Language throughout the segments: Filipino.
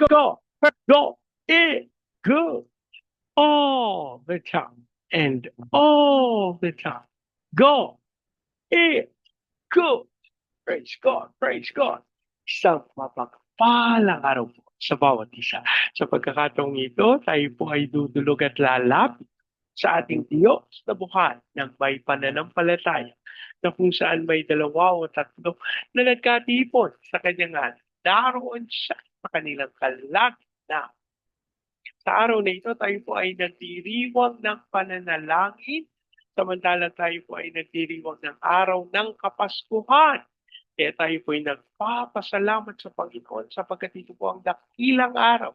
go, go, it, good, all the time, and all the time. Go, it, good. Praise God, praise God. Isang mapagpalang araw po sa bawat isa. Sa pagkakataong ito, tayo po ay dudulog at lalapit sa ating Diyos na buhay ng may pananampalataya na kung saan may dalawa o tatlo na nagkatipon sa kanyang ngalan. Daroon siya sa kanilang kalagitnaan. Sa araw na ito, tayo po ay nagdiriwang ng pananalangin, samantalang tayo po ay nagdiriwang ng araw ng Kapaskuhan. Kaya tayo po ay nagpapasalamat sa Panginoon sapagkat ito po ang dakilang araw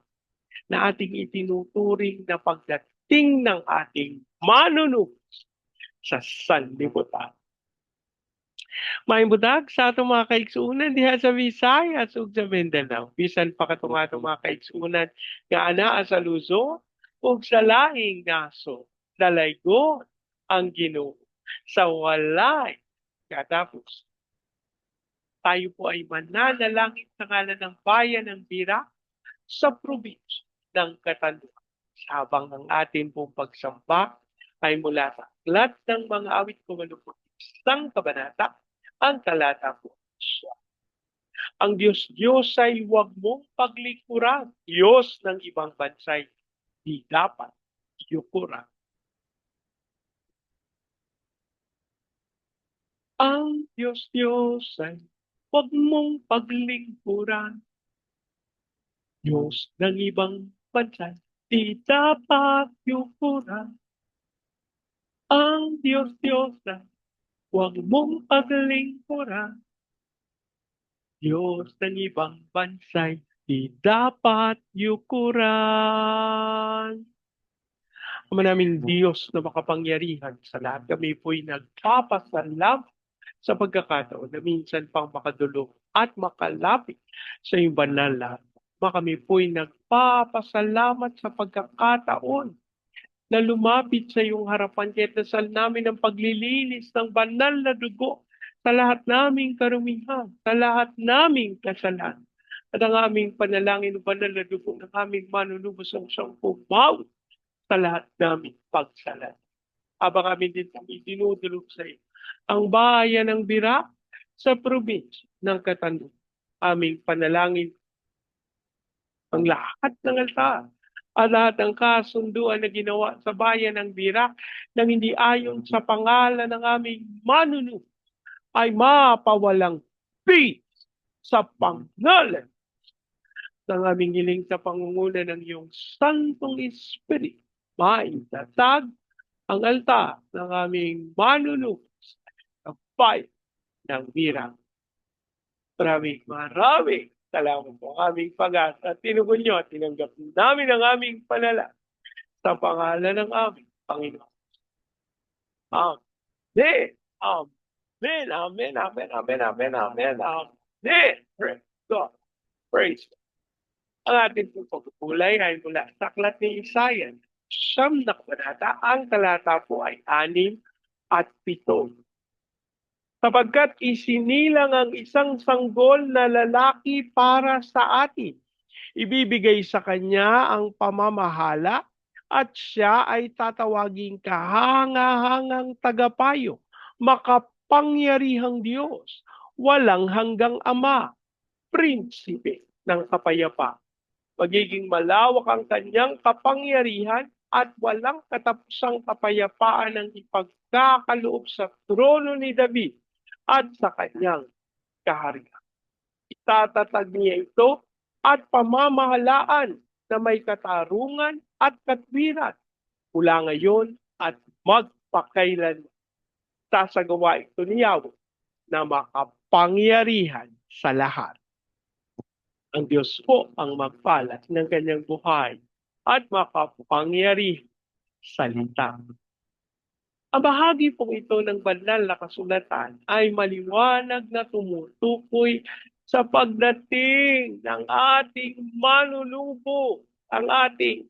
na ating itinuturing na pagdating ng ating manunubos sa sanlibutan. Maayong budag sa atong mga kaigsuunan diha sa Visayas ug sa Mindanao. Bisan pa katong atong mga kaigsuunan nga anaa sa Luzon ug sa laing naso. Dalaygon ang Ginoo sa walay katapos. Tayo po ay mananalangin sa ngalan ng bayan ng Bira sa probinsya ng Catanduanes. Habang ang atin pong pagsamba ay mula sa aklat ng mga awit kumalupot isang kabanata, ang talata po siya. Ang Diyos ay huwag mong paglikuran. Diyos ng ibang bansay, di dapat iyukuran. Ang Diyos ay huwag mong paglingkuran. Diyos ng ibang bansay, di dapat yukuran. Ang Diyos ay huwag mong paglingkuran. Diyos ng ibang bansay, di dapat yukuran. Ama naming Diyos na makapangyarihan sa lahat, kami po'y nagpapasalamat sa pagkakataon na minsan pang makadulog at makalapit sa iyong banal na. Kami po'y nagpapasalamat sa pagkakataon na lumapit sa iyong harapan kahit dasal namin ang paglilinis ng banal na dugo sa lahat naming karumihan, sa lahat naming kasalanan. At ang aming panalangin ng banal na dugo ng aming manunubos ang siyang pumaw sa lahat naming pagsalan. Habang kami din kami dinudulog sa iyo, ang bayan ng Bira sa probinsya ng Catanduanes. Aming panalangin ang lahat ng altar at lahat ng kasunduan na ginawa sa bayan ng Bira nang hindi ayon sa pangalan ng aming manunubos ay mapawalang peace sa pangalan ng aming hiling sa pangunguna ng iyong Santong Espiritu. Maitatag ang altar ng aming manunubos sa bayan ng Bira. Maraming salamat po ang aming pag-asa at tinugon nyo at tinanggap namin ang aming panala sa pangalan ng aming Panginoon. Amen. Amen. Amen. Amen. Amen. Amen. Amen. Amen. Praise God. Praise God. Ang ating pagpupulay ay mula sa aklat ni Isaiah. Siyam na kabanata, ang talata po ay 6 at 7. Sapagkat isinilang ang isang sanggol na lalaki para sa atin. Ibibigay sa kanya ang pamamahala at siya ay tatawaging kahanga-hangang tagapayo, makapangyarihang Diyos, walang hanggang Ama, prinsipe ng kapayapaan. Magiging malawak ang kanyang kapangyarihan at walang katapusang kapayapaan ang ipagkakaloob sa trono ni David at sa kanyang kaharian. Itatatag niya ito at pamamahalaan na may katarungan at katwiran mula ngayon at magpakailan. Sasagawa ito ni Yahweh na makapangyarihan sa lahat. Ang Diyos po ang magpalat ng kanyang buhay at makapangyarihan salita. Ang bahagi pong ito ng banal na kasulatan ay maliwanag na tumutukoy sa pagdating ng ating manunubos, ang ating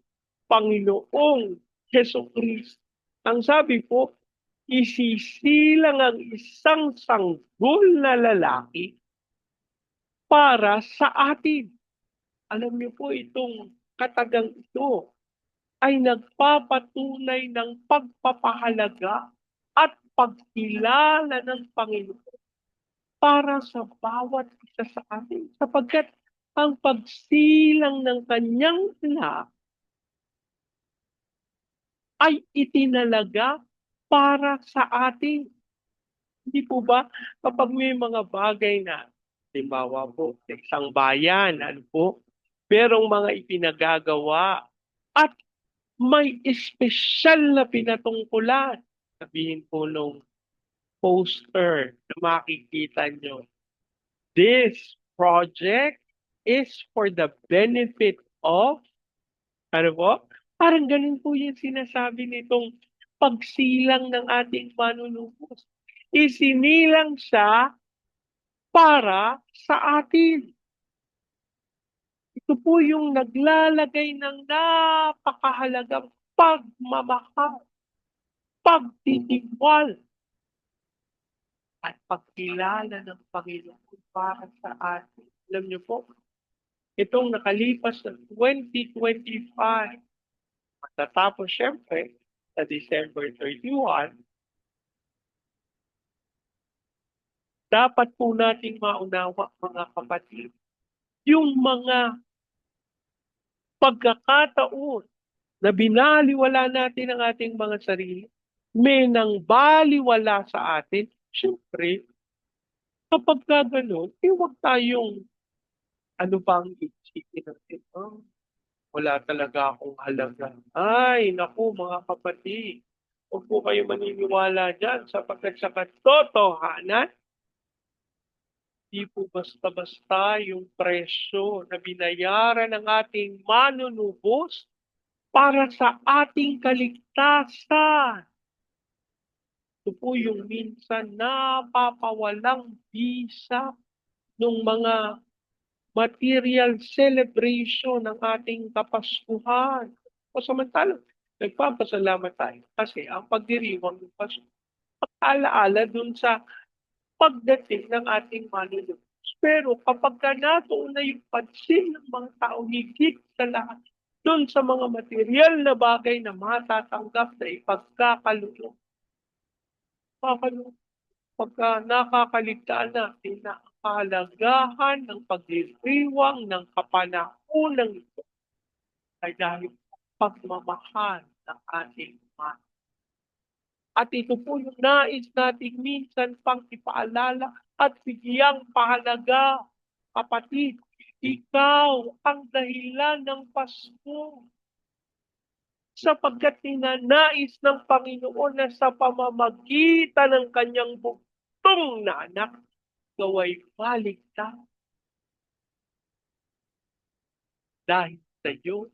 Panginoong Jesucristo. Ang sabi po, isisilang ang isang sanggol na lalaki para sa atin. Alam niyo po itong katagang ito ay nagpapatunay ng pagpapahalaga at pagkilala ng Panginoon para sa bawat isa sa atin, sapagkat ang pagsilang ng kanyang anak ay itinalaga para sa atin. Hindi po ba kapag may mga bagay na, halimbawa po, sa isang bayan, ano po, merong mga ipinagagawa at may espesyal na pinatungkulan. Sabihin po nung poster na makikita nyo, this project is for the benefit of, ano po? Parang ganun po yung sinasabi nitong pagsilang ng ating manunubos. Isinilang siya para sa atin. Ito po yung naglalagay ng napakahalagang pagmamahal, pagtitiwal, at pagkilala ng Panginoon para sa atin. Alam niyo po, itong nakalipas na 2025, matatapos syempre sa December 31, dapat po nating maunawa, mga kapatid, yung mga pagkakataon na binaliwala natin ang ating mga sarili, may nang baliwala sa atin, syempre, kapag ka ganun, huwag tayong ano bang isipin natin. Oh, wala talaga akong halaga. Ay, naku mga kapatid, huwag po kayo maniniwala dyan sapagkat sa katotohanan, di po basta-basta yung presyo na binayaran ng ating manunubos para sa ating kaligtasan. Ito po yung minsan napapawalang bisa ng mga material celebration ng ating Kapaskuhan. O samantalang, nagpapasalamat tayo kasi ang pagdiriwang ng Pasko, alaala dun sa pagdating ng ating manunubos. Pero kapag ka natuon na yung pansin ng mga tao, higit sa lahat, doon sa mga material na bagay na matatanggap na ipagkakalulong, pagka nakakaligtaan natin na ang kahalagahan ng pagdiriwang ng kapanahunan ito ay dahil sa pagmamahal ng ating Ama. At ito po yung nais nating minsan pang ipaalala at bigyang pahalaga. Kapatid, ikaw ang dahilan ng Pasko. Sapagkat ninanais ng Panginoon na sa pamamagitan ng kanyang buktong na anak, gaway baligtad dahil sa iyo,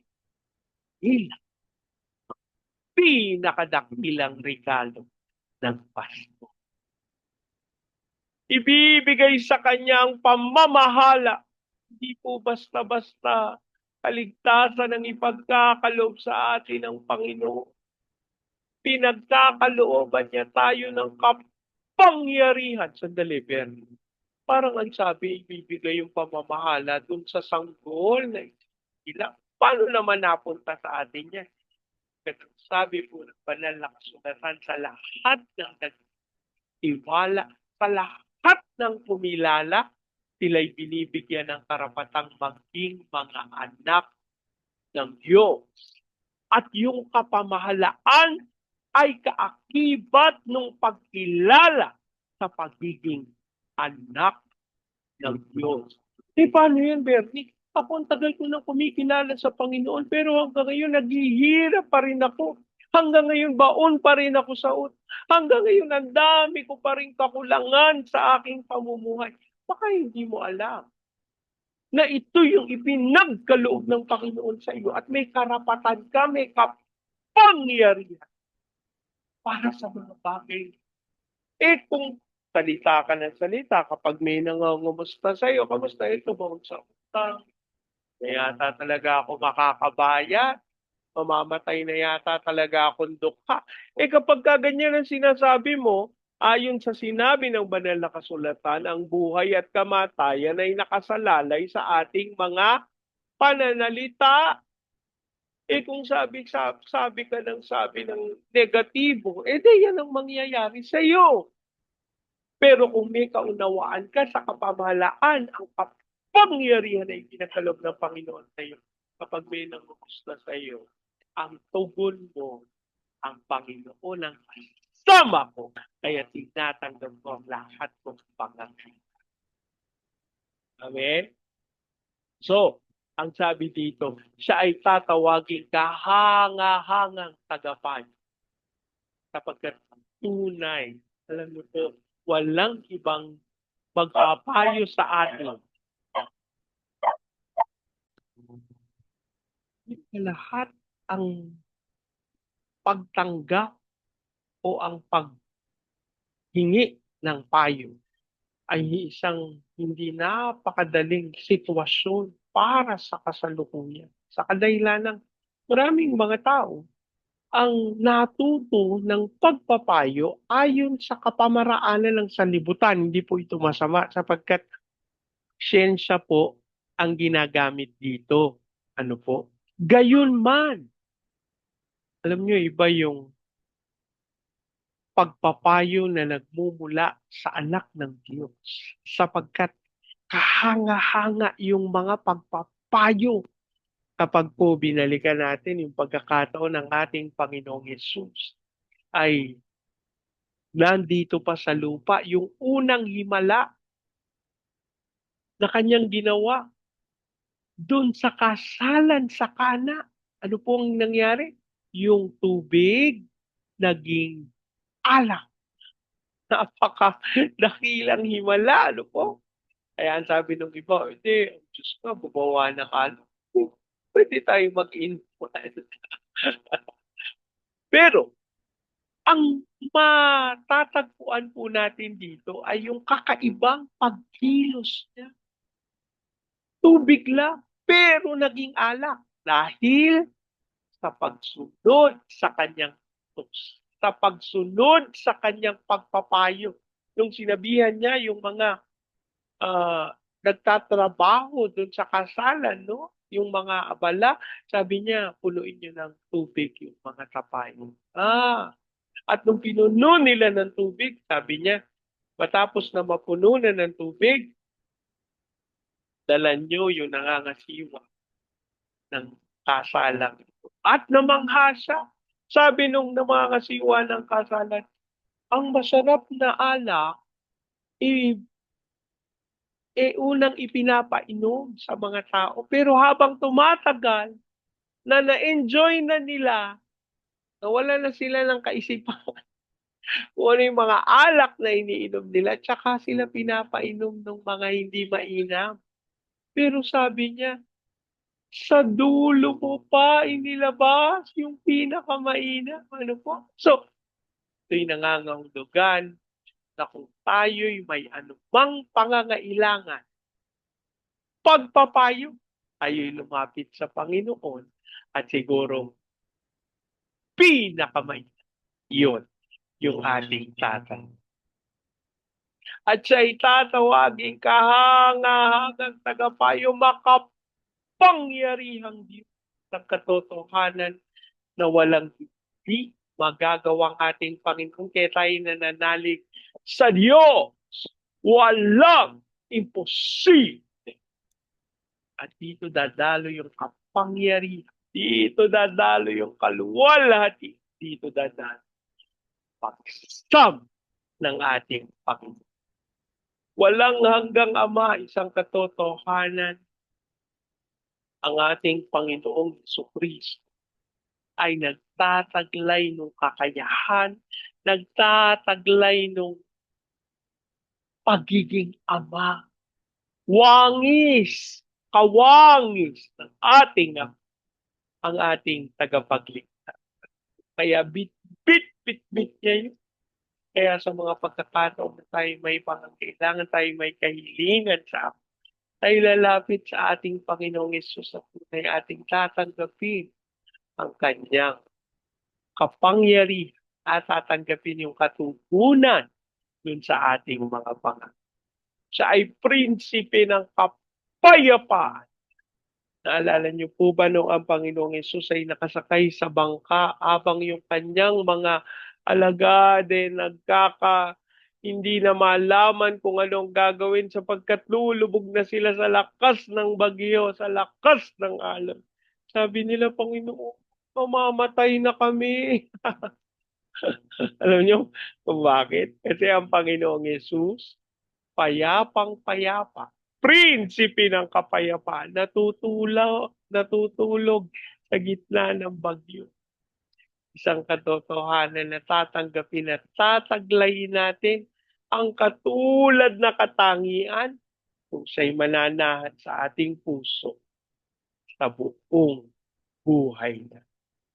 ilang pinakadakilang regalo ng Pasko. Ibibigay sa kanya ang pamamahala. Hindi po basta-basta kaligtasan ang ipagkakaloob sa atin ng Panginoon. Pinagkakalooban niya tayo ng kapangyarihan. Sandali, Bernie. Parang ang sabi, ibibigay yung pamamahala dun sa sanggol na ilang. Paano naman napunta sa atin yan? Kasi sabi po ng banal na kasulatan sa lahat ng nag-iwala, sa lahat ng pumilala, sila'y binibigyan ng karapatang maging mga anak ng Diyos. At yung kapamahalaan ay kaakibat ng pagkilala sa pagiging anak ng Diyos. Paano yan, Bernie? Ako ang tagal ko nang kumikilala sa Panginoon, pero hanggang ngayon naghihirap pa rin ako. Hanggang ngayon baon pa rin ako sa ut. Hanggang ngayon ang dami ko pa rin kakulangan sa aking pamumuhay. Baka hindi mo alam na ito yung ipinagkaloob ng Panginoon sa iyo at may karapatan ka, may kapangyarihan para sa mga bagay. Kung salita ka ng salita, kapag may nangungumusta sa iyo, kamusta ito ba sa utang? Na yata talaga ako makakabayad. Mamamatay na yata talaga akong dukha. Kapag ganyan ang sinasabi mo, ayon sa sinabi ng banal na kasulatan, ang buhay at kamatayan ay nakasalalay sa ating mga pananalita. Kung sabi ka ng sabi ng negatibo, di yan ang mangyayari sa iyo. Pero kung may kaunawaan ka sa kapamahalaan, ang kapangyarihan ay pinagkaloob ng Panginoon sa iyo. Kapag may nangugusta sa iyo, ang tugon mo, ang Panginoon ang sama ko. Kaya tinatanggap ko ang lahat ng pangangailangan. Amen? So, ang sabi dito, siya ay tatawagin kahanga-hangang tagapayo. Sapagkat tunay, alam mo po, walang ibang magpapayo sa atin. Lahat ang pagtanggap o ang paghingi ng payo ay isang hindi napakadaling sitwasyon para sa kasalukuyan. Sa kadahilan ng maraming mga tao ang natuto ng pagpapayo ayon sa kapamaraanan ng sanlibutan. Hindi po ito masama sapagkat siyensya po ang ginagamit dito. Ano po? Gayunman, alam nyo, iba yung pagpapayo na nagmumula sa anak ng Diyos. Sapagkat kahanga-hanga yung mga pagpapayo kapag po binalikan natin yung pagkakataon ng ating Panginoong Yesus ay nandito pa sa lupa yung unang himala na kanyang ginawa doon sa kasalan sa Kana. Ano pong nangyari? Yung tubig naging alak. Napaka dakilang himala. Ano po? Kaya ang sabi ng iba, hindi, Diyos ka, bubawa ng alak. Pwede tayo mag-influence. Pero, ang matatagpuan po natin dito ay yung kakaibang pagkilos niya. Tubig lang, pero naging alak. Dahil sa pagsunod sa kanyang utos, sa pagsunod sa kanyang pagpapayo. Nung sinabihan niya yung mga nagtatrabaho doon sa kasalan, no? Yung mga abala, sabi niya, punuin niyo ng tubig yung mga tapayo. At nung pinuno nila ng tubig, sabi niya, matapos na mapuno na ng tubig, dalan niyo yung nangangasiwa ng kasalan. At namangha siya. Sabi nung nangangasiwa ng kasalan, ang masarap na alak, unang ipinapainom sa mga tao. Pero habang tumatagal, na-enjoy na nila, nawala na sila ng kaisipan kung ano yung mga alak na iniinom nila, tsaka sila pinapainom ng mga hindi mainam. Pero sabi niya, sa dulo mo pa inilabas yung pinakamainam. Ano po? So, ito'y nangangahulugan na kung tayo'y may anumang pangangailangan, pagpapayo, tayo'y lumapit sa Panginoon at siguro pinakamainam. Yun, yung ating tatay. At siya'y tatawagin kahangahangang tagapayo, makapangyarihang Diyos ng katotohanan na walang hindi magagawang ating Panginoon. Kaya tayo nananalig sa Diyos. Walang imposible. At dito dadalo yung kapangyarihan. Dito dadalo yung kaluwalhati. Dito dadalo pagsam ng ating Panginoon. Walang hanggang Ama, isang katotohanan, ang ating Panginoong Jesucristo ay nagtataglay ng kakayahan, nagtataglay ng pagiging Ama. Wangis, kawangis ng ating Ama, ang ating tagapagligtas. Kaya bit niya yun. Kaya sa mga pagkakataon na tayo may pangangailangan, tayo may kahilingan sa Ama, tayo lalapit sa ating Panginoong Yesus at tunay ating tatanggapin ang kanyang kapangyarihan at tatanggapin yung katugunan dun sa ating mga pangangailangan. Siya ay prinsipe ng kapayapaan. Naalala niyo po ba nung ang Panginoong Yesus ay nakasakay sa bangka habang yung kanyang mga alagad hindi na malaman kung anong gagawin sapagkat lulubog na sila sa lakas ng bagyo, sa lakas ng alon. Sabi nila, Panginoon, mamamatay na kami. Alam niyo kung bakit? Kasi ang Panginoong Yesus, payapang-payapa, prinsipe ng kapayapaan, natutulog sa gitna ng bagyo. Isang katotohanan na tatanggapin at tataglayin natin ang katulad na katangian kung siya'y mananahan sa ating puso sa buong buhay na.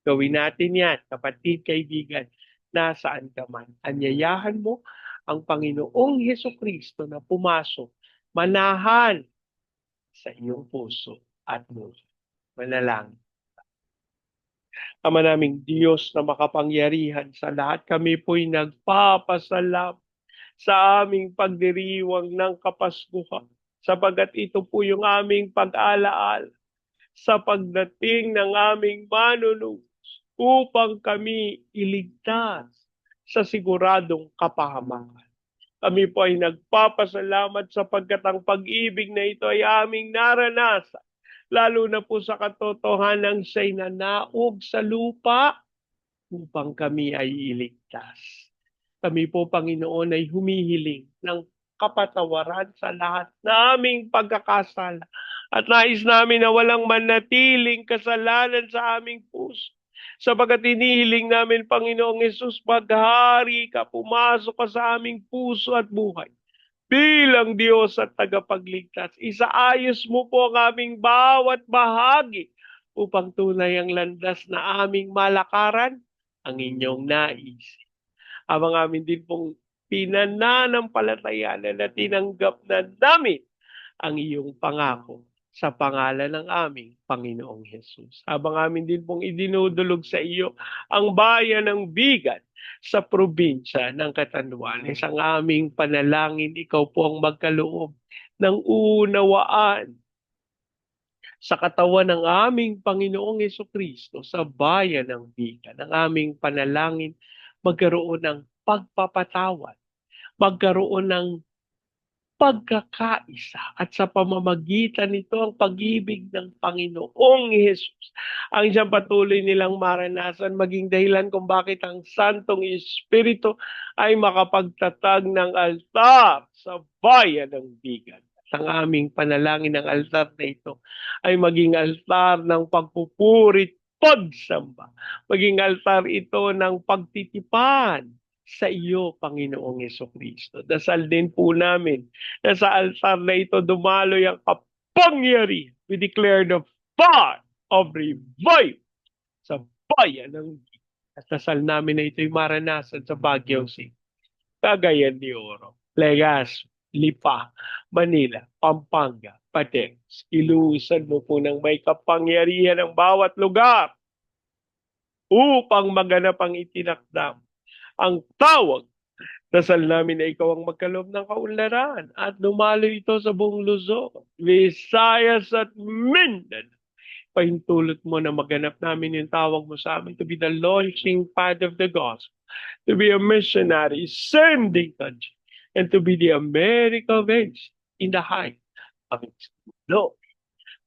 Gawin natin yan, kapatid, kaibigan, nasaan ka man. Anyayahan mo ang Panginoong Heso Kristo na pumasok, manahan sa iyong puso at mundo. Manalangin. Ama naming Diyos na makapangyarihan sa lahat, kami po'y nagpapasalam sa aming pagdiriwang ng Kapaskuhan, sapagat ito po yung aming pag-alaala sa pagdating ng aming manunubos upang kami iligtas sa siguradong kapahamakan. Kami po ay nagpapasalamat sapagkat ang pag-ibig na ito ay aming naranasan, lalo na po sa katotohanan siya'y nanaog sa lupa upang kami ay iligtas. Kami po, Panginoon, ay humihiling ng kapatawaran sa lahat naming pagkakasala at nais namin na walang manatiling kasalanan sa aming puso. Sapagat inihiling namin, Panginoong Yesus, maghari ka, pumasok ka sa aming puso at buhay. Bilang Diyos at tagapagligtas, isaayos mo po ang aming bawat bahagi upang tunay ang landas na aming malakaran ang inyong nais. Habang amin din pong pinananampalatayanan na tinanggap na namin ang iyong pangako sa pangalan ng aming Panginoong Hesus. Habang amin din pong idinudulog sa iyo ang bayan ng Bigan sa probinsya ng Catanduanes. Ang aming panalangin, ikaw po ang magkaloob ng unawaan sa katawan ng aming Panginoong Kristo sa bayan ng Bigan. Ang aming panalangin, magkaroon ng pagpapatawad, magkaroon ng pagkakaisa at sa pamamagitan nito ang pag-ibig ng Panginoong Hesus ang siyang patuloy nilang maranasan maging dahilan kung bakit ang Santong Espiritu ay makapagtatag ng altar sa bayan ng Bigan. Ang aming panalangin ng altar na ito ay maging altar ng pagpupurit, pagsamba, maging altar ito ng pagtitipan sa iyo, Panginoong Kristo. Dasal din po namin na sa altar na ito dumaloy ang kapangyarihan. We declare the fire of revival sa bayan ng Diyos. At dasal namin na ito'y maranasan sa Baguio City, Cagayan de Oro, Legazpi, Lipa, Manila, Pampanga, Pateros. Ilusan mo po ng may kapangyarihan ng bawat lugar upang maganap ang itinakdam. Ang tawag, dasal namin na ikaw ang magkaloob ng kaunlaran at dumalo ito sa buong Luzon, Visayas at Mindanao. Pahintulot mo na maganap namin yung tawag mo sa amin to be the launching pad of the gospel, to be a missionary, sending country, and to be the America of age in the height of its glory.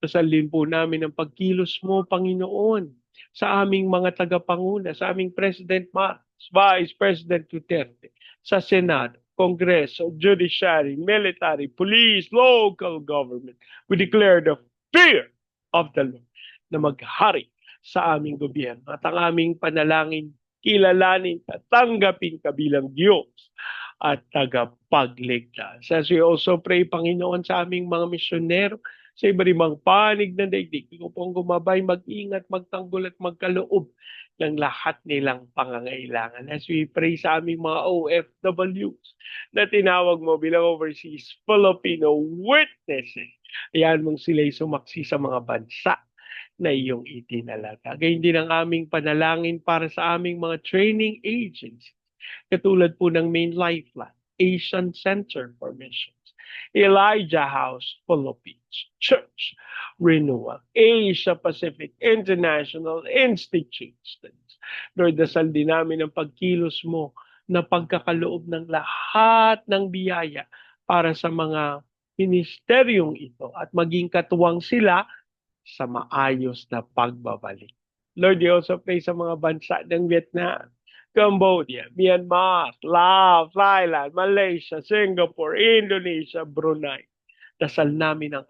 Dasal po namin ang pagkilos mo, Panginoon, sa aming mga tagapanguna, sa aming President Marcos, Vice President Duterte, sa Senado, Kongreso, Judiciary, Military, Police, Local Government. We declare the fear of the Lord na maghari sa aming gobyerno at ang aming panalangin, kilalanin at tanggapin ka bilang Diyos at tagapagligtas. As we also pray, Panginoon, sa aming mga misyonero, sa iba't ibang panig ng daigdig, ikaw pong gumabay, mag-ingat, magtanggol at magkaloob ng lahat nilang pangangailangan. As we pray sa aming mga OFWs na tinawag mo bilang overseas Filipino witnesses, ayan mong sila'y sumaksi sa mga bansa na iyong itinalaga. Gayun din ang aming panalangin para sa aming mga training agencies, katulad po ng Main Lifeline, Asian Center for Missions, Elijah House Philippines Church, renewal. Asia Pacific International Institute Studies. Lord, dasal din namin ang pagkilos mo na pagkakaloob ng lahat ng biyaya para sa mga ministeryong ito at maging katuwang sila sa maayos na pagbabalik. Lord, you also pray sa mga bansa ng Vietnam, Cambodia, Myanmar, Laos, Thailand, Malaysia, Singapore, Indonesia, Brunei. Dasal namin ang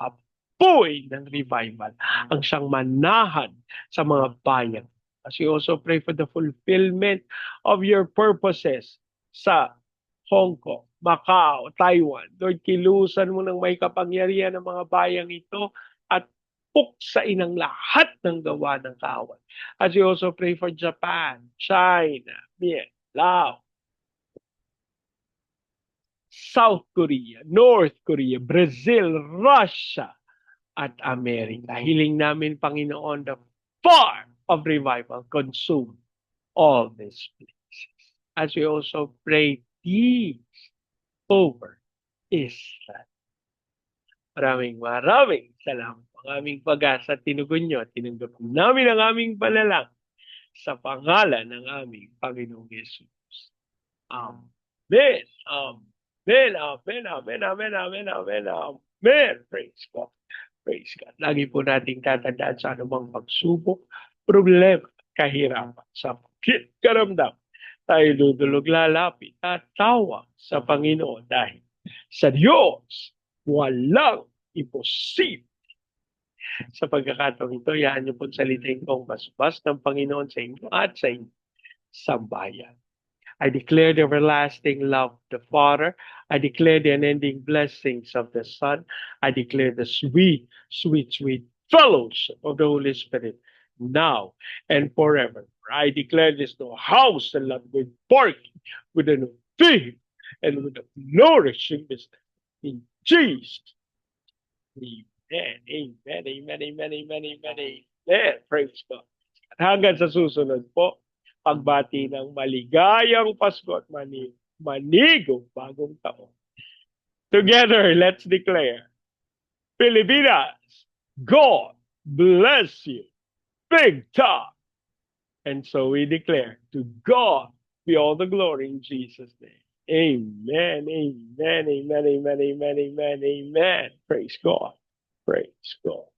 apoy ng revival ang siyang manahan sa mga bayan. As we also pray for the fulfillment of your purposes sa Hong Kong, Macau, Taiwan. Lord, kilusan mo ng may kapangyarihan ng mga bayang ito at puksain ang lahat ng gawa ng kawan. As we also pray for Japan, China, Vietnam, Laos, South Korea, North Korea, Brazil, Russia, at Amerika. Hiling namin, Panginoon, the fire of revival consume all these places. As we also pray peace over Israel. Maraming salamat. Ang aming pag-asa, tinugon nyo, tinanggap namin ang aming panalang sa pangalan ng aming Panginoong Yesus. Amen. Amen. Amen. Amen. Amen. Amen. Amen. Amen. Praise God. Praise God. Lagi po nating tatandaan sa anumang pagsubok, problema, kahirapan, sakit, karamdam. Tayo dudulog lalapit at tawag sa Panginoon dahil sa Diyos walang imposible. Sa pagkakataong ito, yahan niyo po salitain kong basbas ng Panginoon sa inyo at sa inyong sambayan. I declare the everlasting love of the Father. I declare the unending blessings of the Son. I declare the sweet, sweet, sweet fellowship of the Holy Spirit now and forever. I declare this no house and lot with parking, with a no thing, and with a nourishing business. In Jesus. Amen, amen, amen, amen, amen, amen, amen. Praise God. At hanggang sa susunod po, pagbati ng maligayang Pasko at manigong bagong taon. Together, let's declare, Pilipinas, God bless you, big time. And so we declare, to God be all the glory in Jesus' name. Amen, amen, amen, amen, amen, amen, amen. Praise God, praise God.